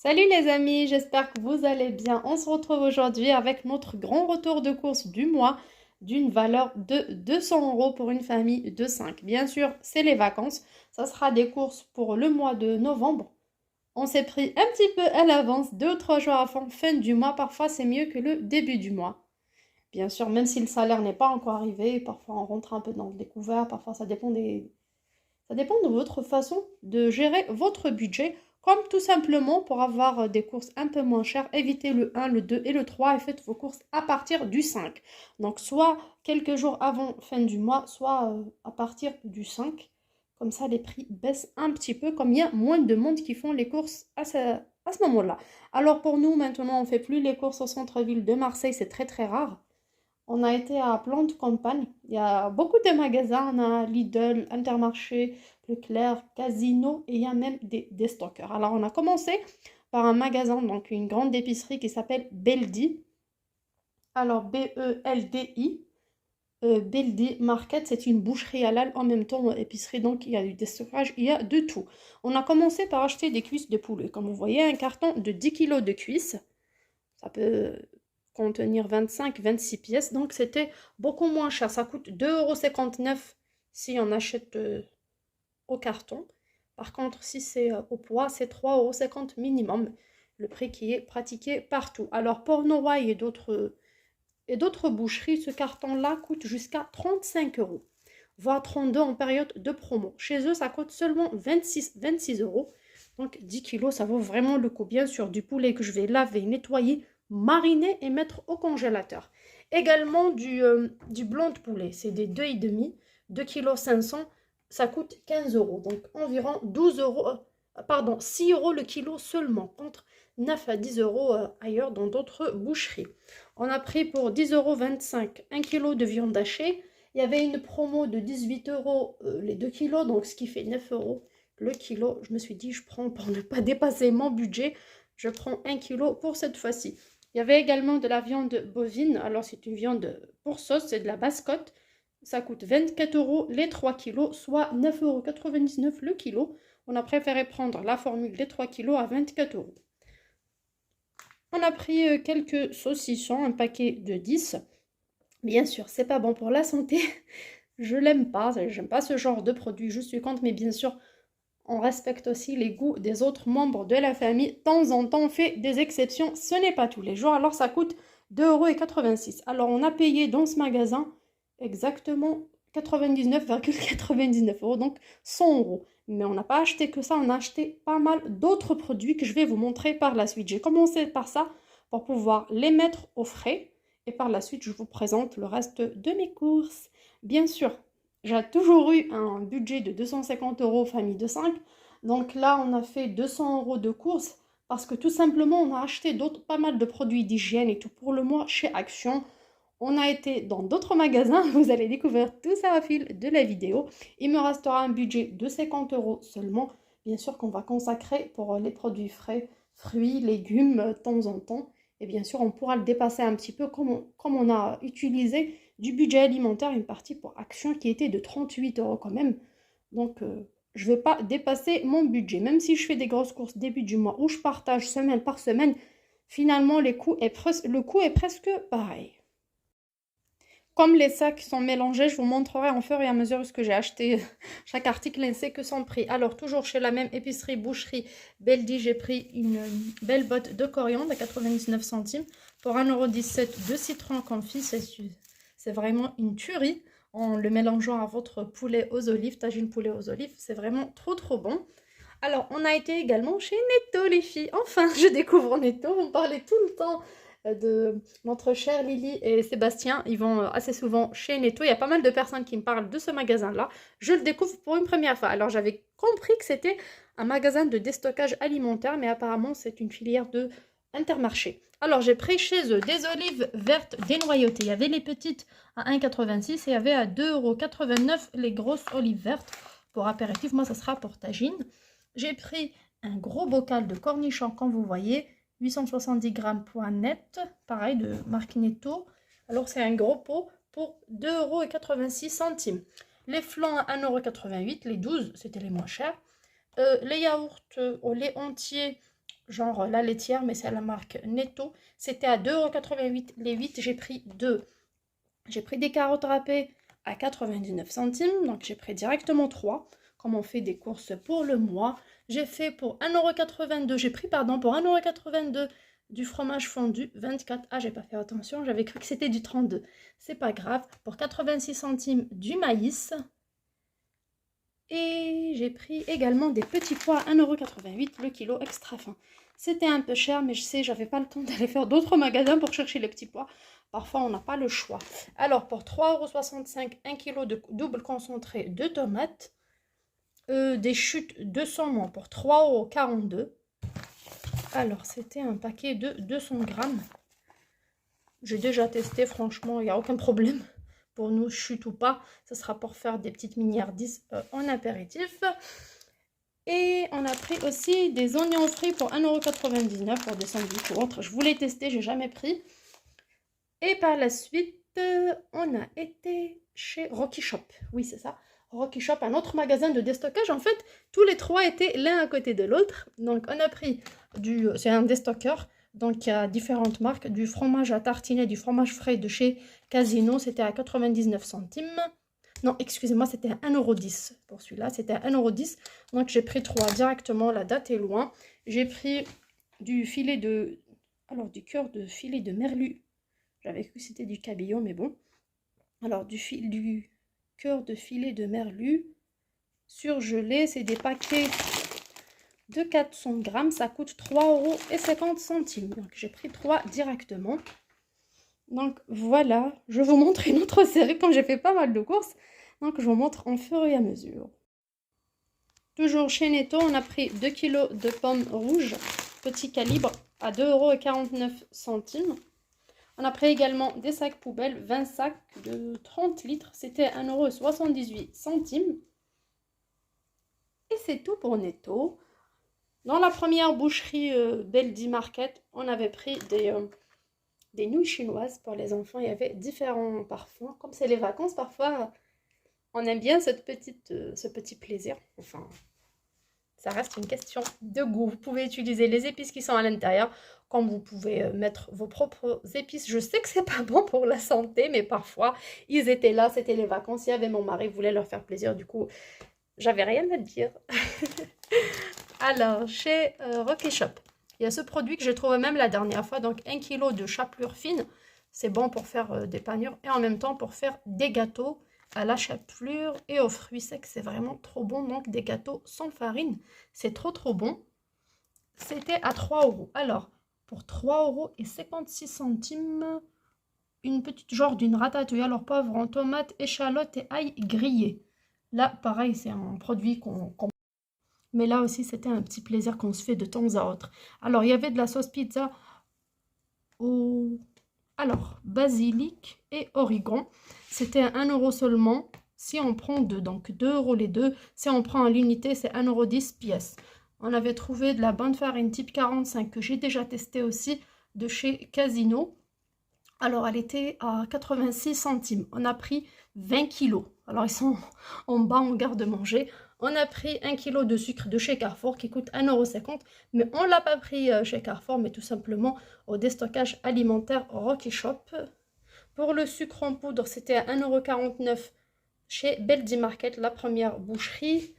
Salut les amis, j'espère que vous allez bien. On se retrouve aujourd'hui avec notre grand retour de course du mois d'une valeur de 200 € pour une famille de 5. Bien sûr, c'est les vacances. Ça sera des courses pour le mois de novembre. On s'est pris un petit peu à l'avance, 2 ou 3 jours avant fin du mois. Parfois, c'est mieux que le début du mois. Bien sûr, même si le salaire n'est pas encore arrivé, parfois on rentre un peu dans le découvert, parfois ça dépend de votre façon de gérer votre budget, comme tout simplement pour avoir des courses un peu moins chères, évitez le 1, le 2 et le 3 et faites vos courses à partir du 5. Donc soit quelques jours avant fin du mois, soit à partir du 5. Comme ça, les prix baissent un petit peu, comme il y a moins de monde qui font les courses à ce moment-là. Alors pour nous, maintenant, on ne fait plus les courses au centre-ville de Marseille, c'est très très rare. On a été à Plan de Campagne. Il y a beaucoup de magasins. On a Lidl, Intermarché, Leclerc, Casino et il y a même des stockers. Alors, on a commencé par un magasin, donc une grande épicerie qui s'appelle Beldi. Alors, B-E-L-D-I. Beldi Market, c'est une boucherie halal en même temps épicerie, donc il y a du déstockage, il y a de tout. On a commencé par acheter des cuisses de poulet. Comme vous voyez, un carton de 10 kilos de cuisses. Ça peut contenir 25-26 pièces. Donc, c'était beaucoup moins cher. Ça coûte 2,59 € si on achète au carton. Par contre, si c'est au poids, c'est 3,50 € minimum. Le prix qui est pratiqué partout. Alors, pour Noailles et d'autres boucheries, ce carton-là coûte jusqu'à 35 €, voire 32 € en période de promo. Chez eux, ça coûte seulement 26 €. Donc, 10 kilos, ça vaut vraiment le coup. Bien sûr, du poulet que je vais laver, nettoyer, mariner et mettre au congélateur. Également du blanc de poulet, c'est des 2,5 kg, 2,5 kg, ça coûte 15 €, donc environ 6 € le kilo seulement, contre 9 à 10 € ailleurs dans d'autres boucheries. On a pris pour 10,25 € 1 kg de viande hachée. Il y avait une promo de 18 € les 2 kilos, donc ce qui fait 9 € le kilo. Je me suis dit, je prends pour ne pas dépasser mon budget, je prends 1 kilo pour cette fois-ci. Il y avait également de la viande bovine. Alors, c'est une viande pour sauce, c'est de la basse-côte. Ça coûte 24 € les 3 kilos, soit 9,99 € le kilo. On a préféré prendre la formule des 3 kilos à 24 €. On a pris quelques saucissons, un paquet de 10. Bien sûr, c'est pas bon pour la santé. Je l'aime pas, j'aime pas ce genre de produit. Je suis contre, mais bien sûr, on respecte aussi les goûts des autres membres de la famille. De temps en temps, on fait des exceptions. Ce n'est pas tous les jours. Alors, ça coûte 2,86 €. Alors, on a payé dans ce magasin exactement 99,99 €, donc 100 €. Mais on n'a pas acheté que ça, on a acheté pas mal d'autres produits que je vais vous montrer par la suite. J'ai commencé par ça pour pouvoir les mettre au frais. Et par la suite, je vous présente le reste de mes courses. Bien sûr, j'ai toujours eu un budget de 250 € famille de 5. Donc là, on a fait 200 € de courses parce que tout simplement, on a acheté pas mal de produits d'hygiène et tout pour le mois chez Action. On a été dans d'autres magasins. Vous allez découvrir tout ça au fil de la vidéo. Il me restera un budget de 50 € seulement. Bien sûr qu'on va consacrer pour les produits frais, fruits, légumes, de temps en temps. Et bien sûr, on pourra le dépasser un petit peu comme on a utilisé du budget alimentaire, une partie pour Action qui était de 38 € quand même. Donc, je ne vais pas dépasser mon budget. Même si je fais des grosses courses début du mois où je partage semaine par semaine, finalement, le coût est presque pareil. Comme les sacs sont mélangés, je vous montrerai en fur et à mesure ce que j'ai acheté. Chaque article ainsi que son prix. Alors, toujours chez la même épicerie, boucherie Beldi, j'ai pris une belle botte de coriandre à 99 centimes pour 1,17 € de citron confit. C'est vraiment une tuerie en le mélangeant à votre poulet aux olives, tagine poulet aux olives. C'est vraiment trop trop bon. Alors, on a été également chez Netto, les filles. Enfin, je découvre Netto. On parlait tout le temps de notre chère Lily et Sébastien. Ils vont assez souvent chez Netto. Il y a pas mal de personnes qui me parlent de ce magasin-là. Je le découvre pour une première fois. Alors, j'avais compris que c'était un magasin de déstockage alimentaire, mais apparemment, c'est une filière de Intermarché. Alors, j'ai pris chez eux des olives vertes dénoyautées. Il y avait les petites à 1,86 € et il y avait à 2,89 € les grosses olives vertes. Pour apéritif, moi, ça sera pour tagine. J'ai pris un gros bocal de cornichons, comme vous voyez, 870 grammes point net, pareil de marque Netto. Alors c'est un gros pot pour 2,86 €. Les flancs à 1,88 €, les 12, c'était les moins chers. Les yaourts au lait entier genre la laitière, mais c'est la marque Netto. C'était à 2,88 € les 8. J'ai pris 2. J'ai pris des carottes râpées à 99 centimes, donc j'ai pris directement 3, comme on fait des courses pour le mois. J'ai fait pour 1,82 €, j'ai pris pardon pour 1,82 € du fromage fondu 24. Ah, j'ai pas fait attention, j'avais cru que c'était du 32. C'est pas grave. Pour 86 centimes du maïs. Et j'ai pris également des petits pois à 1,88 € le kilo extra fin. C'était un peu cher, mais je sais, j'avais pas le temps d'aller faire d'autres magasins pour chercher les petits pois. Parfois, on n'a pas le choix. Alors, pour 3,65 €, 1 kg de double concentré de tomates. Des chutes de saumon pour 3,42 €. Alors, c'était un paquet de 200 grammes. J'ai déjà testé, franchement, il n'y a aucun problème. Pour nous, chute ou pas, ce sera pour faire des petites miniardises en apéritif. Et on a pris aussi des oignons frits pour 1,99 € pour des sandwichs ou autre. Je voulais tester, j'ai jamais pris. Et par la suite, on a été chez Rocky Shop. Oui, c'est ça. Rocky Shop, un autre magasin de déstockage. En fait, tous les trois étaient l'un à côté de l'autre. Donc, on a pris c'est un déstockeur. Donc, il y a différentes marques. Du fromage à tartiner, du fromage frais de chez Casino. C'était à 99 centimes. Non, excusez-moi, c'était à 1,10 € pour celui-là. C'était à 1,10 €. Donc, j'ai pris 3 directement. La date est loin. J'ai pris du filet de... Alors, du cœur de filet de merlu. J'avais cru que c'était du cabillaud, mais bon. Alors, du cœur de filet de merlu surgelé. C'est des paquets de 400 grammes. Ça coûte 3,50 €. Donc, j'ai pris 3 directement. Donc, voilà. Je vous montre une autre série quand j'ai fait pas mal de courses. Donc, je vous montre en fur et à mesure. Toujours chez Netto, on a pris 2 kg de pommes rouges, petit calibre, à 2,49 €. On a pris également des sacs poubelles, 20 sacs de 30 litres. C'était 1,78 €. Et c'est tout pour Netto. Dans la première boucherie Beldi Market, on avait pris des nouilles chinoises pour les enfants. Il y avait différents parfums. Comme c'est les vacances, parfois, on aime bien ce petit plaisir. Enfin, ça reste une question de goût. Vous pouvez utiliser les épices qui sont à l'intérieur, comme vous pouvez mettre vos propres épices. Je sais que c'est pas bon pour la santé, mais parfois, ils étaient là, c'était les vacances. Il y avait mon mari, voulait leur faire plaisir. Du coup, j'avais rien à dire. Alors, chez Rocky Shop, il y a ce produit que j'ai trouvé même la dernière fois. Donc, 1 kg de chapelure fine. C'est bon pour faire des panures et en même temps pour faire des gâteaux à la chapelure et aux fruits secs. C'est vraiment trop bon. Donc, des gâteaux sans farine. C'est trop bon. C'était à 3 €. Alors, pour 3,56 €, une petite genre d'une ratatouille. Alors, poivron, tomate, échalote et ail grillé. Là, pareil, c'est un produit qu'on... Mais là aussi, c'était un petit plaisir qu'on se fait de temps à autre. Alors, il y avait de la sauce pizza au... Alors, basilic et origan. C'était à 1 € seulement. Si on prend deux, donc 2 € les deux. Si on prend à l'unité, c'est 1,10 € pièce. On avait trouvé de la bonne farine type 45 que j'ai déjà testé aussi de chez Casino. Alors, elle était à 86 centimes. On a pris 20 kilos. Alors, ils sont en bas en garde-manger. On a pris 1 kg de sucre de chez Carrefour qui coûte 1,50 €. Mais on ne l'a pas pris chez Carrefour, mais tout simplement au déstockage alimentaire Rocky Shop. Pour le sucre en poudre, c'était à 1,49 € chez Beldi Market, la première boucherie.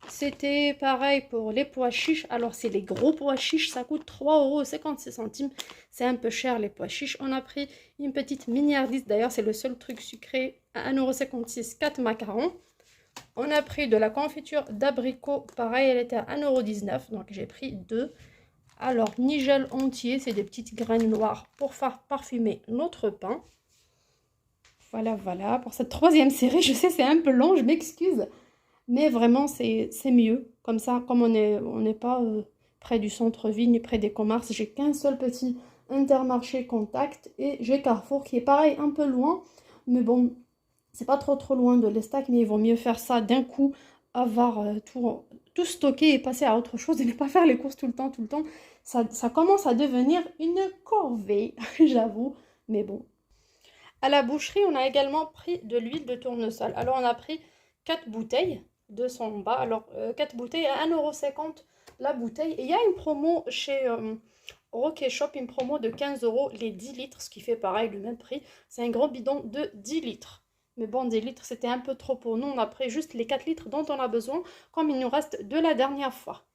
C'était pareil pour les pois chiches. Alors, c'est les gros pois chiches. Ça coûte 3,56 €. C'est un peu cher, les pois chiches. On a pris une petite miniardise. D'ailleurs, c'est le seul truc sucré à 1,56 €, 4 macarons. On a pris de la confiture d'abricot. Pareil, elle était à 1,19 €. Donc, j'ai pris 2. Alors, nigel entier. C'est des petites graines noires pour faire parfumer notre pain. Voilà. Pour cette troisième série, je sais, c'est un peu long. Je m'excuse. Mais vraiment, c'est mieux. Comme ça, comme on n'est pas près du centre-ville ni près des commerces, j'ai qu'un seul petit Intermarché Contact et j'ai Carrefour qui est pareil, un peu loin. Mais bon, c'est pas trop loin de l'Estac, mais il vaut mieux faire ça d'un coup, avoir tout stocké et passer à autre chose et ne pas faire les courses tout le temps. Ça commence à devenir une corvée, j'avoue. Mais bon. À la boucherie, on a également pris de l'huile de tournesol. Alors, on a pris 4 bouteilles. 200 bas. Alors, 4 bouteilles à 1,50 € la bouteille. Et il y a une promo chez Rocket Shop, une promo de 15 € les 10 litres, ce qui fait pareil, le même prix. C'est un grand bidon de 10 litres. Mais bon, 10 litres, c'était un peu trop pour nous. On a pris juste les 4 litres dont on a besoin, comme il nous reste de la dernière fois.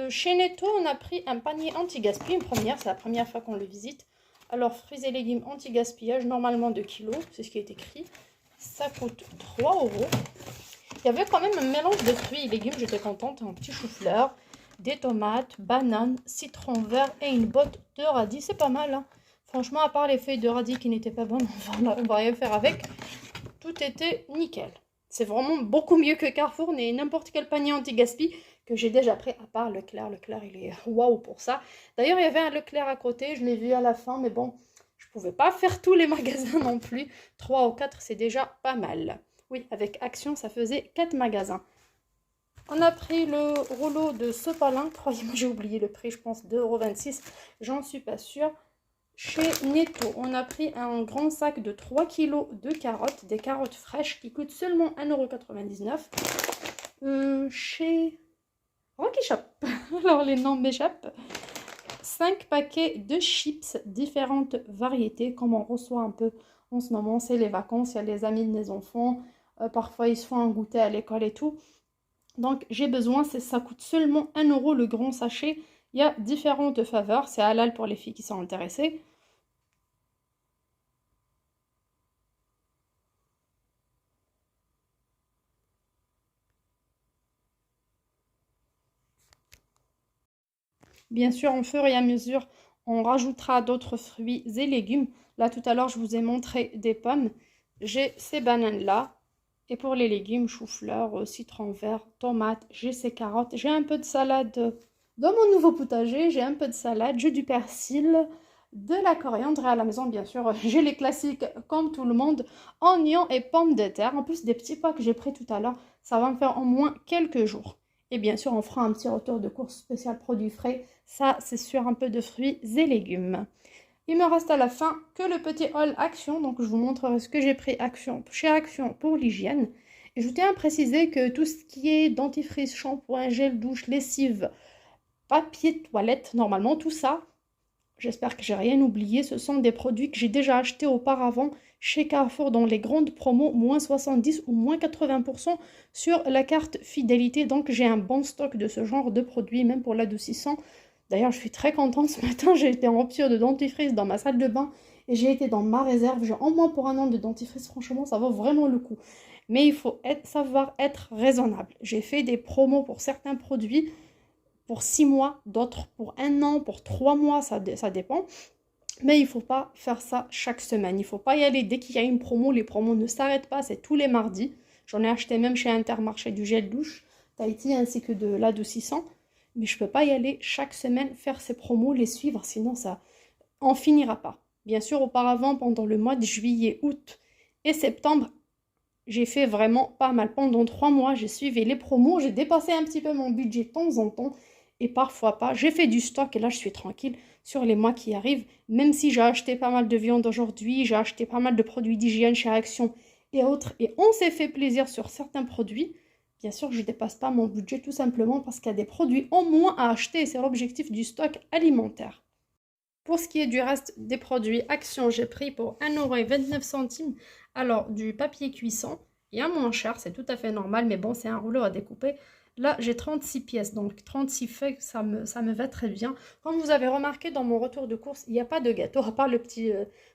Chez Netto, on a pris un panier anti-gaspi, une première, c'est la première fois qu'on le visite. Alors, fruits et légumes anti-gaspillage, normalement 2 kilos, c'est ce qui est écrit. Ça coûte 3 €. Il y avait quand même un mélange de fruits et légumes, j'étais contente. Un petit chou-fleur, des tomates, bananes, citron vert et une botte de radis. C'est pas mal, hein. Franchement, à part les feuilles de radis qui n'étaient pas bonnes, on va rien faire avec. Tout était nickel. C'est vraiment beaucoup mieux que Carrefour et n'importe quel panier anti-gaspi que j'ai déjà pris, à part Leclerc. Leclerc, il est waouh pour ça. D'ailleurs, il y avait un Leclerc à côté, je l'ai vu à la fin, mais bon, je ne pouvais pas faire tous les magasins non plus. 3 ou 4, c'est déjà pas mal. Oui, avec Action, ça faisait 4 magasins. On a pris le rouleau de sopalin. Croyez-moi, j'ai oublié le prix, je pense 2,26 €. J'en suis pas sûre. Chez Netto, on a pris un grand sac de 3 kg de carottes, des carottes fraîches qui coûtent seulement 1,99 €. Chez Rocky Shop, alors les noms m'échappent. 5 paquets de chips, différentes variétés, comme on reçoit un peu en ce moment, c'est les vacances, il y a les amis de mes enfants, parfois ils se font un goûter à l'école et tout. Donc j'ai besoin, ça coûte seulement 1 € le grand sachet. Il y a différentes faveurs, c'est halal pour les filles qui sont intéressées. Bien sûr, en fur et à mesure, on rajoutera d'autres fruits et légumes. Là, tout à l'heure, je vous ai montré des pommes. J'ai ces bananes-là. Et pour les légumes, chou-fleur, citron vert, tomates, j'ai ces carottes. J'ai un peu de salade dans mon nouveau potager. J'ai un peu de salade, j'ai du persil, de la coriandre. Et à la maison, bien sûr, j'ai les classiques comme tout le monde. Oignons et pommes de terre. En plus des petits pois que j'ai pris tout à l'heure, ça va me faire au moins quelques jours. Et bien sûr, on fera un petit retour de course spécial produits frais. Ça, c'est sur un peu de fruits et légumes. Il me reste à la fin que le petit haul Action. Donc, je vous montrerai ce que j'ai pris chez Action pour l'hygiène. Et je tiens à préciser que tout ce qui est dentifrice, shampoing, gel douche, lessive, papier de toilette, normalement, tout ça, j'espère que j'ai rien oublié. Ce sont des produits que j'ai déjà achetés auparavant chez Carrefour dans les grandes promos, moins 70 ou moins 80% sur la carte fidélité. Donc j'ai un bon stock de ce genre de produits, même pour l'adoucissant. D'ailleurs, je suis très contente. Ce matin, j'ai été en rupture de dentifrice dans ma salle de bain et j'ai été dans ma réserve. J'ai en moins pour 1 an de dentifrice. Franchement, ça vaut vraiment le coup. Mais il faut savoir être raisonnable. J'ai fait des promos pour certains produits pour 6 mois, d'autres pour 1 an, pour 3 mois, ça dépend. Mais il ne faut pas faire ça chaque semaine. Il ne faut pas y aller dès qu'il y a une promo. Les promos ne s'arrêtent pas, c'est tous les mardis. J'en ai acheté même chez Intermarché du gel douche Tahiti ainsi que de l'adoucissant. Mais je ne peux pas y aller chaque semaine faire ces promos, les suivre, sinon ça en finira pas. Bien sûr, auparavant, pendant le mois de juillet, août et septembre, j'ai fait vraiment pas mal. Pendant 3 mois, j'ai suivi les promos. J'ai dépassé un petit peu mon budget de temps en temps et parfois pas. J'ai fait du stock et là, je suis tranquille sur les mois qui arrivent. Même si j'ai acheté pas mal de viande aujourd'hui, j'ai acheté pas mal de produits d'hygiène chez Action et autres. Et on s'est fait plaisir sur certains produits. Bien sûr, je ne dépasse pas mon budget tout simplement parce qu'il y a des produits en moins à acheter. C'est l'objectif du stock alimentaire. Pour ce qui est du reste des produits Action, j'ai pris pour 1,29 €. Alors, du papier cuisson, il y a moins cher, c'est tout à fait normal, mais bon, c'est un rouleau à découper. Là, j'ai 36 pièces, donc 36 feuilles, ça me va très bien. Comme vous avez remarqué dans mon retour de course, il n'y a pas de gâteau, à part le petit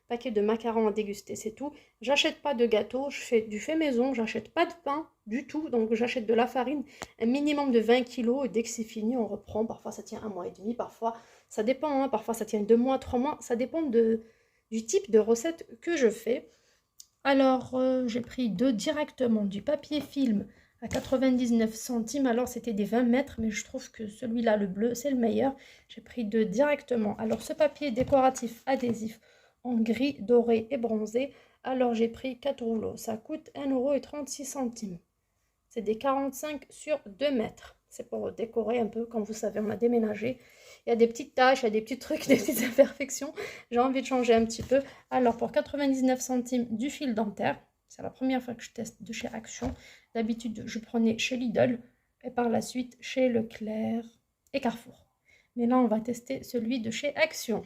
paquet de macarons à déguster, c'est tout. J'achète pas de gâteau, je fais du fait maison, j'achète pas de pain du tout, donc j'achète de la farine, un minimum de 20 kilos, et dès que c'est fini, on reprend. Parfois, ça tient 1 mois et demi, parfois, ça dépend, hein, parfois ça tient 2 mois, 3 mois, ça dépend du type de recette que je fais. Alors, j'ai pris directement du papier film à 99 centimes. Alors, c'était des 20 mètres, mais je trouve que celui-là, le bleu, c'est le meilleur. J'ai pris 2 directement. Alors, ce papier décoratif adhésif en gris, doré et bronzé. Alors, j'ai pris 4 rouleaux. Ça coûte 1,36 €. C'est des 45 sur 2 mètres. C'est pour décorer un peu. Comme vous savez, on a déménagé. Il y a des petites taches, il y a des petits trucs, des petites imperfections. J'ai envie de changer un petit peu. Alors, pour 99 centimes, du fil dentaire. C'est la première fois que je teste de chez Action. D'habitude, je prenais chez Lidl et par la suite chez Leclerc et Carrefour. Mais là, on va tester celui de chez Action.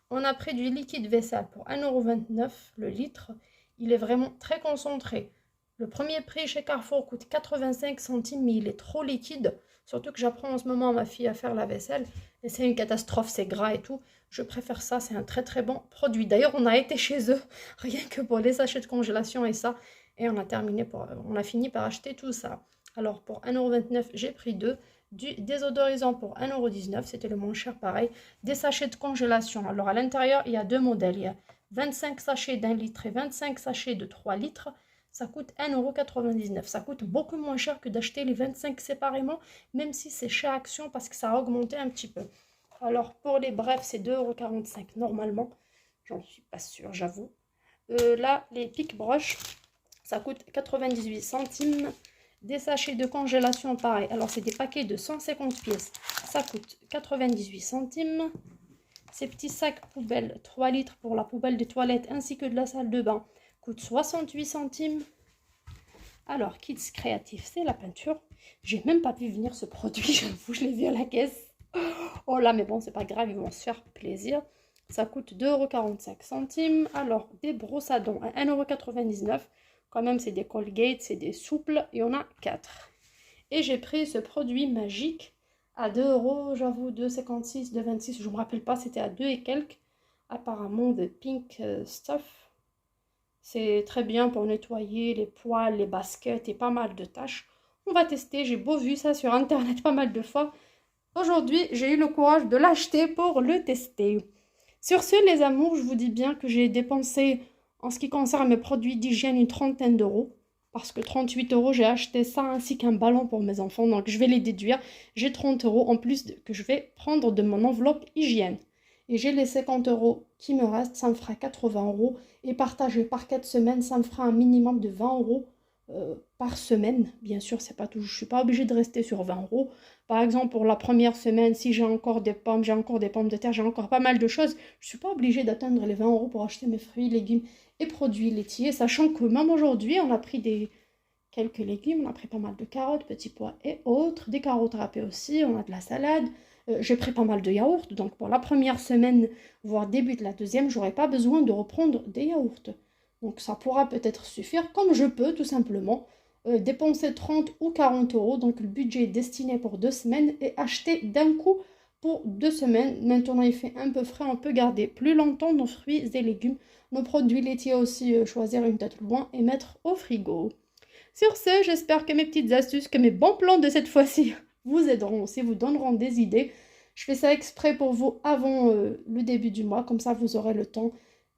On a pris du liquide vaisselle pour 1,29 € le litre. Il est vraiment très concentré. Le premier prix chez Carrefour coûte 85 centimes, mais il est trop liquide. Surtout que j'apprends en ce moment à ma fille à faire la vaisselle. Et c'est une catastrophe, c'est gras et tout. Je préfère ça, c'est un très très bon produit. D'ailleurs, on a été chez eux, rien que pour les sachets de congélation et ça. Et on a fini par acheter tout ça. Alors pour 1,29 €, j'ai pris deux. Du désodorisant pour 1,19 €, c'était le moins cher pareil. Des sachets de congélation. Alors à l'intérieur, il y a deux modèles. Il y a 25 sachets d'1 litre et 25 sachets de 3 litres. Ça coûte 1,99 €. Ça coûte beaucoup moins cher que d'acheter les 25 séparément, même si c'est chez Action parce que ça a augmenté un petit peu. Alors pour les brefs, c'est 2,45 € normalement. J'en suis pas sûre, j'avoue. Là, les pics broches, ça coûte 98 centimes. Des sachets de congélation, pareil. Alors, c'est des paquets de 150 pièces. Ça coûte 98 centimes. Ces petits sacs poubelles, 3 litres pour la poubelle des toilettes ainsi que de la salle de bain, coûtent 68 centimes. Alors, Kids Créatif, c'est la peinture. J'ai même pas pu venir ce produit, j'avoue, je l'ai vu à la caisse. Oh là, mais bon, c'est pas grave, ils vont se faire plaisir. Ça coûte 2,45 €. Alors, des brosses à dents à 1,99 €. Quand même, c'est des Colgate, c'est des souples. Il y en a 4. Et j'ai pris ce produit magique à 2 €, j'avoue, 2,56 €, 2,26 €. Je ne me rappelle pas, c'était à 2 et quelques. Apparemment, de Pink Stuff. C'est très bien pour nettoyer les poils, les baskets et pas mal de tâches. On va tester. J'ai beau vu ça sur Internet pas mal de fois. Aujourd'hui, j'ai eu le courage de l'acheter pour le tester. Sur ce, les amours, je vous dis bien que j'ai dépensé, en ce qui concerne mes produits d'hygiène, une trentaine d'euros. Parce que 38 €, j'ai acheté ça ainsi qu'un ballon pour mes enfants. Donc, je vais les déduire. J'ai 30 € en plus que je vais prendre de mon enveloppe hygiène. Et j'ai les 50 € qui me restent. Ça me fera 80 €. Et partagé par 4 semaines, ça me fera un minimum de 20 € par semaine. Bien sûr, c'est pas tout. Je ne suis pas obligée de rester sur 20 €. Par exemple, pour la première semaine, si j'ai encore des pommes, j'ai encore des pommes de terre, j'ai encore pas mal de choses, je ne suis pas obligée d'atteindre les 20 € pour acheter mes fruits, légumes et produits laitiers, sachant que même aujourd'hui, on a pris quelques légumes, on a pris pas mal de carottes, petits pois et autres, des carottes râpées aussi, on a de la salade, j'ai pris pas mal de yaourts, donc pour la première semaine, voire début de la deuxième, j'aurai pas besoin de reprendre des yaourts. Donc ça pourra peut-être suffire, comme je peux tout simplement, dépenser 30 ou 40 €, donc le budget est destiné pour 2 semaines, et acheter d'un coup pour 2 semaines. Maintenant il fait un peu frais, on peut garder plus longtemps nos fruits et légumes, nos produits laitiers aussi, choisir une tête loin et mettre au frigo. Sur ce, j'espère que mes petites astuces, que mes bons plans de cette fois-ci vous aideront aussi, vous donneront des idées. Je fais ça exprès pour vous avant le début du mois, comme ça vous aurez le temps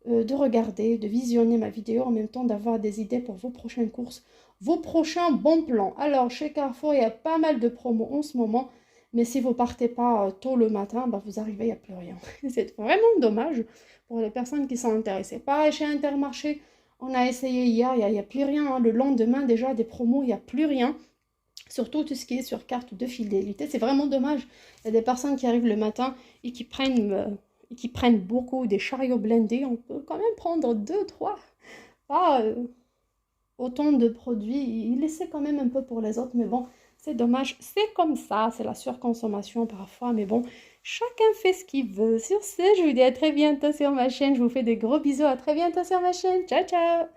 de regarder, de visionner ma vidéo, en même temps d'avoir des idées pour vos prochaines courses, vos prochains bons plans. Alors, chez Carrefour, il y a pas mal de promos en ce moment, mais si vous partez pas tôt le matin, bah, vous arrivez, il n'y a plus rien. C'est vraiment dommage pour les personnes qui sont intéressées. Pareil, chez Intermarché, on a essayé hier, il n'y a plus rien. Hein. Le lendemain, déjà, des promos, il n'y a plus rien. Surtout tout ce qui est sur carte de fidélité. C'est vraiment dommage. Il y a des personnes qui arrivent le matin et qui prennent beaucoup des chariots blindés. On peut quand même prendre 2, 3. Pas autant de produits. Il laissait quand même un peu pour les autres. Mais bon, c'est dommage. C'est comme ça. C'est la surconsommation parfois. Mais bon, chacun fait ce qu'il veut. Sur ce, je vous dis à très bientôt sur ma chaîne. Je vous fais des gros bisous. À très bientôt sur ma chaîne. Ciao, ciao!